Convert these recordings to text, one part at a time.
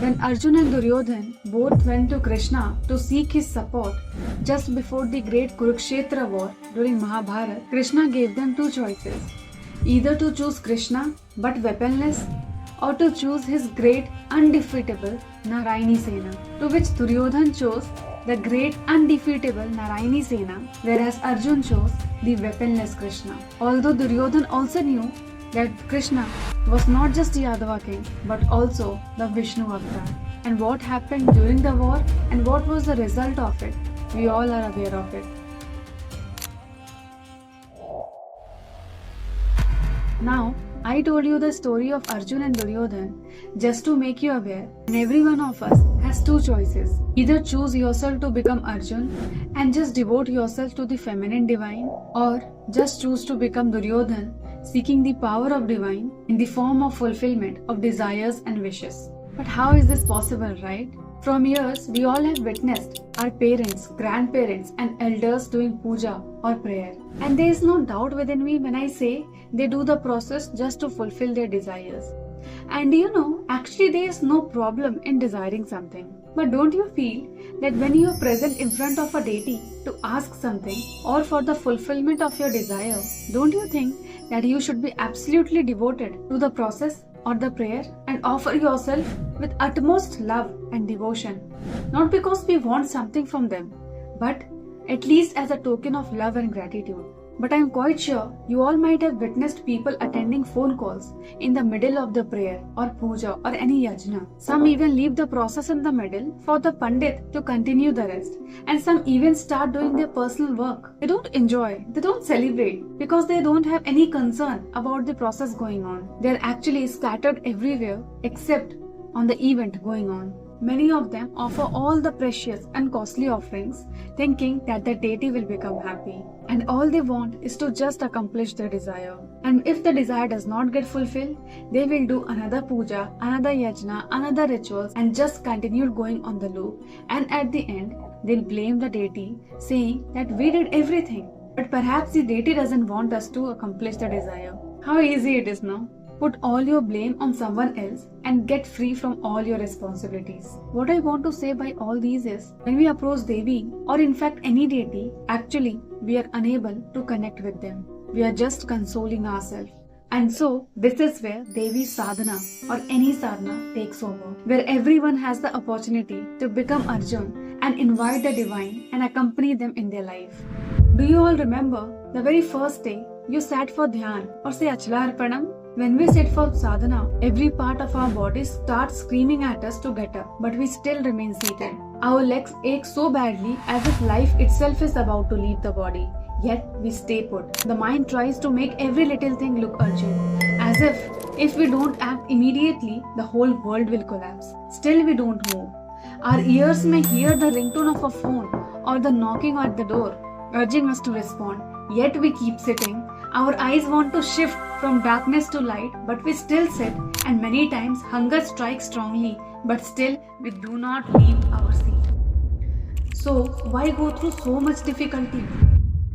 When Arjun and Duryodhan both went to Krishna to seek his support just before the great Kurukshetra war during Mahabharata, Krishna gave them two choices: either to choose Krishna but weaponless, or to choose his great undefeatable Narayani Sena, to which Duryodhan chose the great undefeatable Narayani Sena, whereas Arjun chose the weaponless Krishna. Although Duryodhan also knew that Krishna was not just Yadava king but also the Vishnu avatar. And what happened during the war and what was the result of it, we all are aware of it. Now, I told you the story of Arjun and Duryodhan just to make you aware, and every one of us has two choices. Either choose yourself to become Arjun and just devote yourself to the feminine divine, or just choose to become Duryodhan, seeking the power of divine in the form of fulfillment of desires and wishes. But how is this possible, right? From years, we all have witnessed our parents, grandparents, and elders doing puja or prayer. And there is no doubt within me when I say they do the process just to fulfill their desires. And actually there is no problem in desiring something. But don't you feel that when you are present in front of a deity to ask something or for the fulfillment of your desire, don't you think that you should be absolutely devoted to the process or the prayer and offer yourself with utmost love and devotion? Not because we want something from them, but at least as a token of love and gratitude. But I am quite sure you all might have witnessed people attending phone calls in the middle of the prayer or puja or any yajna. Some even leave the process in the middle for the pandit to continue the rest. And some even start doing their personal work. They don't enjoy, they don't celebrate because they don't have any concern about the process going on. They are actually scattered everywhere except on the event going on. Many of them offer all the precious and costly offerings, thinking that the deity will become happy. And all they want is to just accomplish their desire. And if the desire does not get fulfilled, they will do another puja, another yajna, another rituals, and just continue going on the loop. And at the end, they'll blame the deity, saying that we did everything. But perhaps the deity doesn't want us to accomplish the desire. How easy it is, no? Put all your blame on someone else and get free from all your responsibilities. What I want to say by all these is, when we approach Devi or in fact any deity, actually we are unable to connect with them. We are just consoling ourselves. And so, this is where Devi's sadhana or any sadhana takes over, where everyone has the opportunity to become Arjun and invite the divine and accompany them in their life. Do you all remember the very first day you sat for dhyan or say Achla Arpanam? When we sit for sadhana, every part of our body starts screaming at us to get up, but we still remain seated. Our legs ache so badly as if life itself is about to leave the body. Yet we stay put. The mind tries to make every little thing look urgent, as if we don't act immediately, the whole world will collapse. Still we don't move. Our ears may hear the ringtone of a phone or the knocking at the door, urging us to respond. Yet we keep sitting. Our eyes want to shift from darkness to light, but we still sit, and many times hunger strikes strongly, but still we do not leave our seat. So why go through so much difficulty?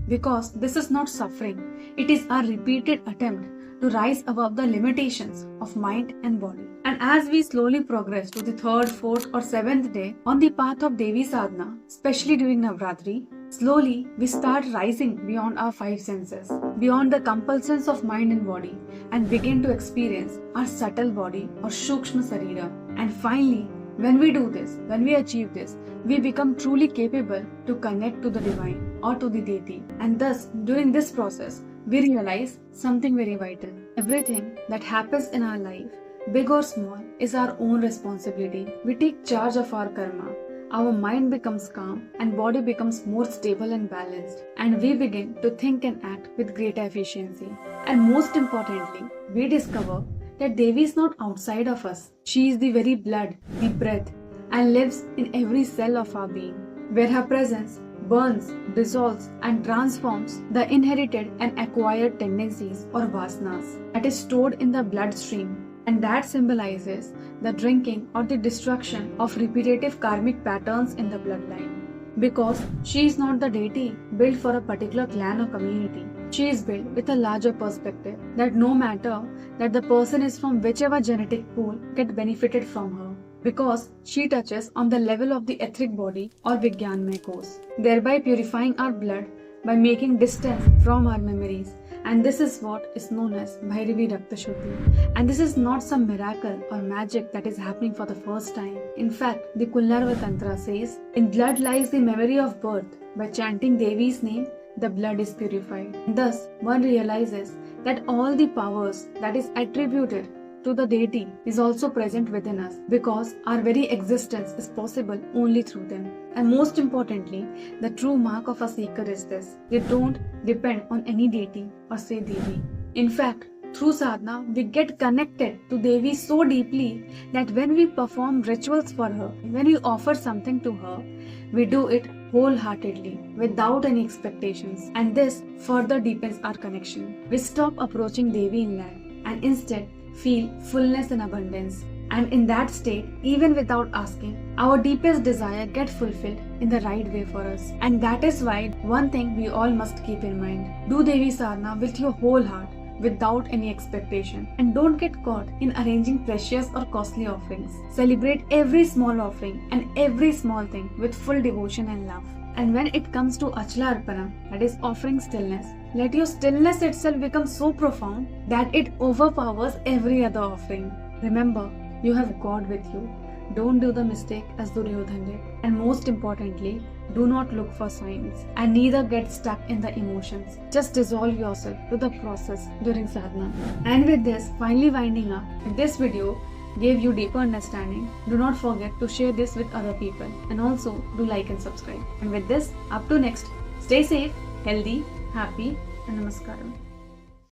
Because this is not suffering, it is a repeated attempt to rise above the limitations of mind and body. And as we slowly progress to the 3rd, 4th or 7th day on the path of Devi Sadhana, especially during Navratri, slowly we start rising beyond our 5 senses, beyond the compulsions of mind and body, and begin to experience our subtle body or Shukshma Sarira. And finally, when we do this, when we achieve this, we become truly capable to connect to the divine or to the deity. And thus, during this process, we realize something very vital. Everything that happens in our life, big or small, is our own responsibility. We take charge of our karma. Our mind becomes calm and body becomes more stable and balanced, and we begin to think and act with greater efficiency. And most importantly, we discover that Devi is not outside of us. She is the very blood, the breath, and lives in every cell of our being, where her presence burns, dissolves, and transforms the inherited and acquired tendencies or vasanas that is stored in the bloodstream, and that symbolizes the drinking or the destruction of repetitive karmic patterns in the bloodline. Because she is not the deity built for a particular clan or community. She is built with a larger perspective that no matter that the person is from whichever genetic pool get benefited from her. because she touches on the level of the etheric body or Vijnanmay course, thereby purifying our blood by making distance from our memories. And this is what is known as Bhairavi Rakta Shuddhi. And this is not some miracle or magic that is happening for the first time. In fact, the Kullarva Tantra says, in blood lies the memory of birth. By chanting Devi's name, the blood is purified. Thus, one realizes that all the powers that is attributed to the deity is also present within us, because our very existence is possible only through them. And most importantly, the true mark of a seeker is this: they don't depend on any deity or say Devi. In fact, through sadhana, we get connected to Devi so deeply that when we perform rituals for her, when we offer something to her, we do it wholeheartedly, without any expectations. And this further deepens our connection. We stop approaching Devi in lack and instead feel fullness and abundance. And in that state, even without asking, our deepest desire gets fulfilled in the right way for us. And that is why one thing we all must keep in mind: do Devi sadhana with your whole heart, without any expectation, and don't get caught in arranging precious or costly offerings. Celebrate every small offering and every small thing with full devotion and love. And when it comes to Achla Arpanam, that is offering stillness, let your stillness itself become so profound that it overpowers every other offering. Remember, you have God with you. Don't do the mistake as Duryodhan did. And most importantly, do not look for signs and neither get stuck in the emotions. Just dissolve yourself to the process during sadhana. And with this, finally winding up, if this video gave you deeper understanding, do not forget to share this with other people, and also do like and subscribe. And with this, up to next, stay safe, healthy, happy, and namaskaram.